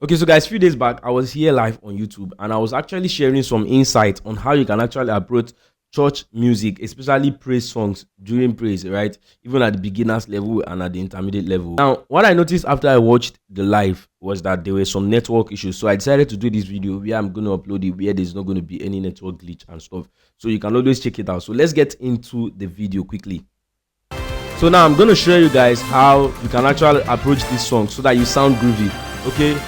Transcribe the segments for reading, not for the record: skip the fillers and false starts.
Okay, so guys, few days back, I was here live on YouTube and I was actually sharing some insight on how you can actually approach church music, especially praise songs during praise, right? Even at the beginners level and at the intermediate level. Now, what I noticed after I watched the live was that there were some network issues. So I decided to do this video where I'm going to upload it where there's not going to be any network glitch and stuff. So you can always check it out. So let's get into the video quickly. So now I'm going to show you guys how you can actually approach this song so that you sound groovy, okay?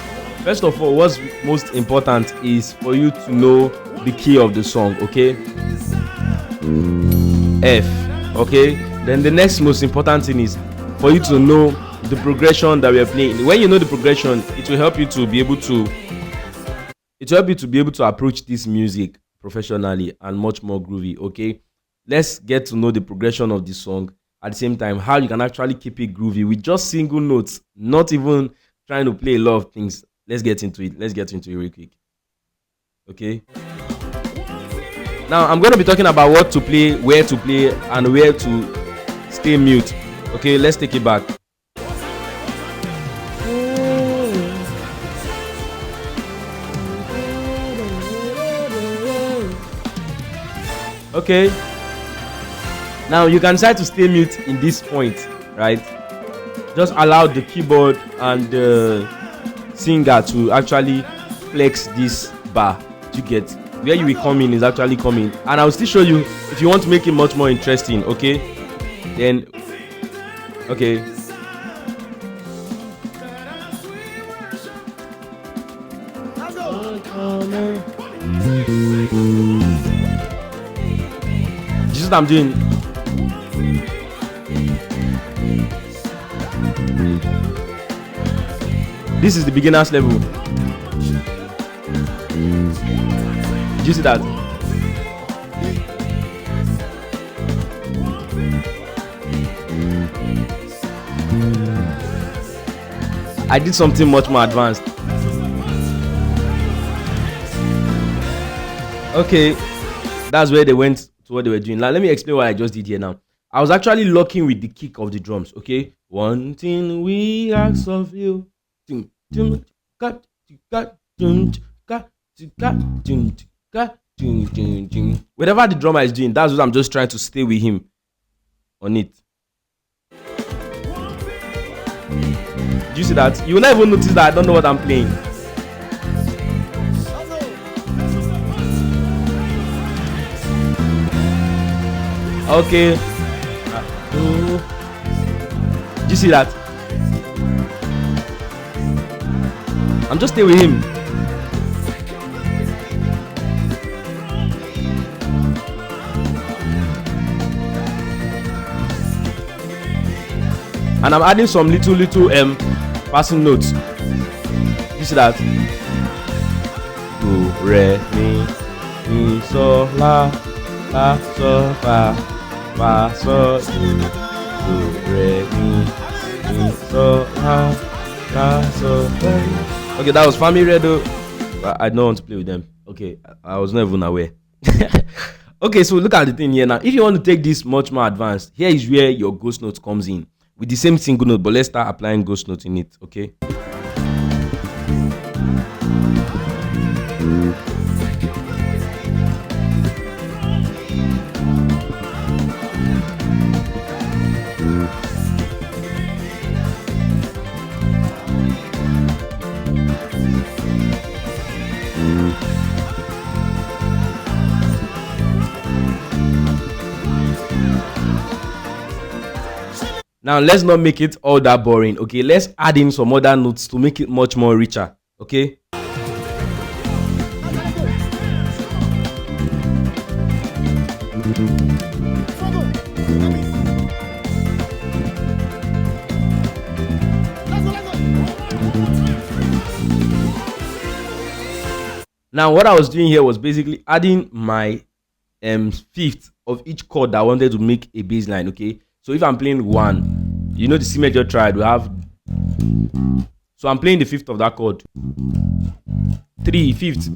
First of all, what's most important is for you to know the key of the song, okay? F, okay? Then the next most important thing is for you to know the progression that we are playing. When you know the progression, it will help you to be able to approach this music professionally and much more groovy, okay? Let's get to know the progression of the song. At the same time, how you can actually keep it groovy with just single notes, not even trying to play a lot of things. Let's get into it real quick. Okay, now I'm going to be talking about what to play, where to play, and where to stay mute. Okay, let's take it back. Okay, now you can decide to stay mute in this point, right? Just allow the keyboard and the singer to actually flex this bar to get where you will come in is actually coming, and I'll still show you if you want to make it much more interesting. Okay, then okay, this is what I'm doing. This is the beginner's level. Did you see that? I did something much more advanced. Okay, that's where they went to what they were doing. Now let me explain what I just did here now. I was actually locking with the kick of the drums, okay? One thing we ask of you. Whatever the drummer is doing, that's what I'm just trying to stay with him on it. Do you see that? You will not even notice that I don't know what I'm playing. Okay. Do you see that? I'm just staying with him. And I'm adding some little passing notes. You see that? Do, re, mi, so, la, so, fa, so, do, re, mi, so, la, so, fa. Okay, that was family redo, but I don't want to play with them. Okay, I was not even aware. Okay, so look at the thing here now. If you want to take this much more advanced, here is where your ghost note comes in with the same single note, but let's start applying ghost note in it. Okay. Now let's not make it all that boring. Okay, let's add in some other notes to make it much more richer. Okay. Now what I was doing here was basically adding my fifth of each chord that I wanted to make a bass line. Okay, so if I'm playing 1, you know the C major triad we have, so I'm playing the fifth of that chord, 3 fifth,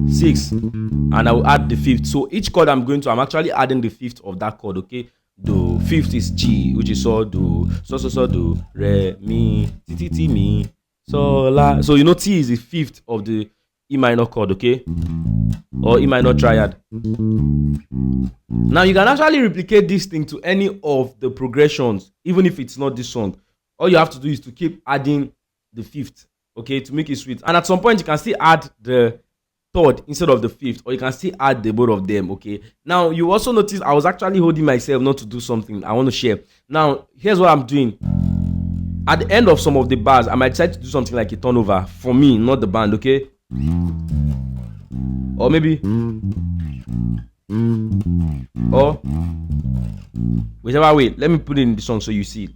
6, and I will add the fifth. So each chord I'm actually adding the fifth of that chord. Okay, do, fifth is G, which is so, do, so, do, re, mi, ti, mi, So la. So you know T is the fifth of the E minor chord, okay, or E minor triad. Now you can actually replicate this thing to any of the progressions, even if it's not this song. All you have to do is to keep adding the fifth, okay, to make it sweet. And at some point you can still add the third instead of the fifth, or you can still add the both of them, okay. Now you also notice I was actually holding myself not to do something I want to share. Now here's what I'm doing. At the end of some of the bars, I might decide to do something like a turnover for me, not the band, okay? Or maybe, or whichever way. Let me put it in the song so you see it.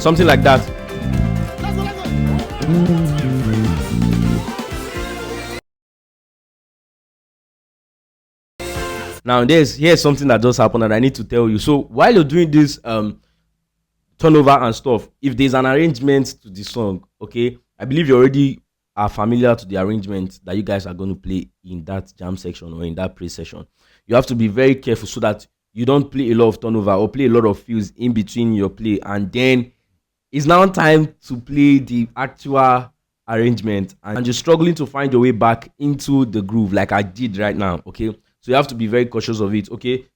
Something like that. Now here's something that just happened and I need to tell you. So while you're doing this turnover and stuff, if there's an arrangement to the song, okay, I believe you already are familiar to the arrangement that you guys are going to play in that jam section or in that praise session. You have to be very careful so that you don't play a lot of turnover or play a lot of fills in between your play, and then it's now time to play the actual arrangement and you're struggling to find your way back into the groove like I did right now, okay. So you have to be very cautious of it, okay.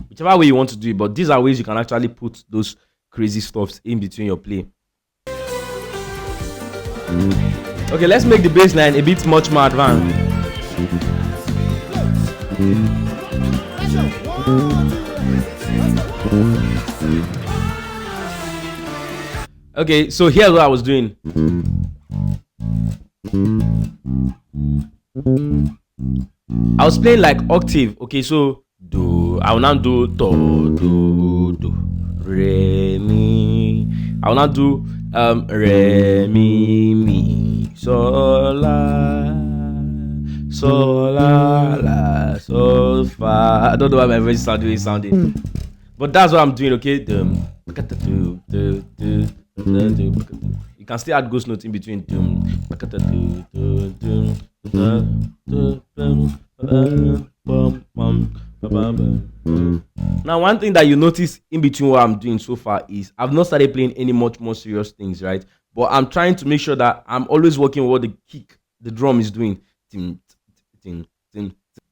Whichever way you want to do it, but these are ways you can actually put those crazy stuffs in between your play. Okay, let's make the bass line a bit much more advanced. Okay, so here's what I was doing. I was playing like octave. Okay, so do. I will now do do re mi. I will now do re mi sol la la sol fa. I don't know why my voice is sounding, but that's what I'm doing. Okay, you can still add ghost notes in between. Now, one thing that you notice in between what I'm doing so far is I've not started playing any much more serious things, right? But I'm trying to make sure that I'm always working with what the kick, the drum is doing.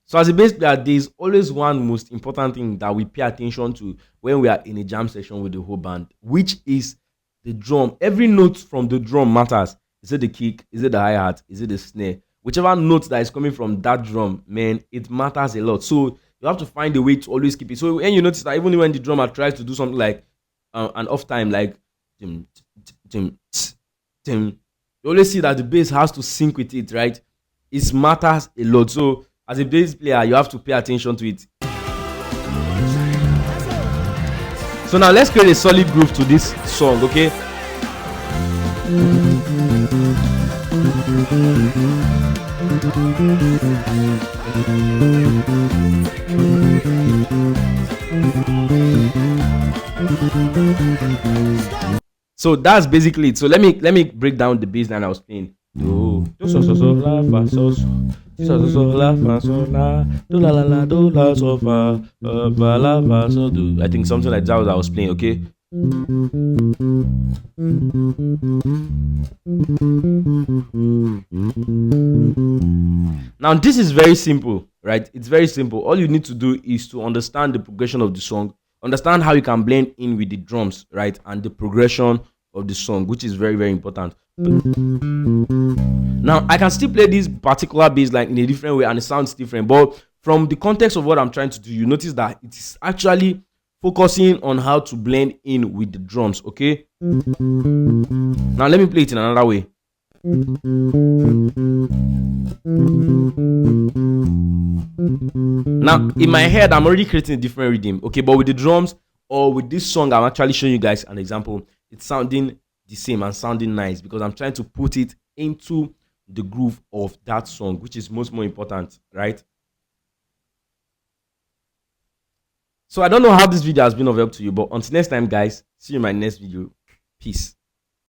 So as a bass player, there's always one most important thing that we pay attention to when we are in a jam session with the whole band, which is the drum. Every note from the drum matters. Is it the kick? Is it the hi-hat? Is it the snare? Whichever note that is coming from that drum, man, it matters a lot. So you have to find a way to always keep it. So when you notice that even when the drummer tries to do something like an off time, like you always see that the bass has to sync with it, right? It matters a lot. So as a bass player, you have to pay attention to it. So now let's create a solid groove to this song, okay? So that's basically it. So let me break down the bass line I was playing. Do so la fa so so la fa so la do la la la do la so fa la fa so do. I think something like that was I was playing, okay? Now this is very simple, right? It's very simple. All you need to do is to understand the progression of the song, understand how you can blend in with the drums, right? And the progression of the song, which is very, very important. Now I can still play this particular bass line in a different way and it sounds different, but from the context of what I'm trying to do, you notice that it is actually focusing on how to blend in with the drums, okay? Now let me play it in another way. Now in my head I'm already creating a different rhythm, okay, but with the drums or with this song I'm actually showing you guys an example. It's sounding the same and sounding nice because I'm trying to put it into the groove of that song, which is more important, right? So I don't know how this video has been of help to you, but until next time, guys, See you in my next video. Peace.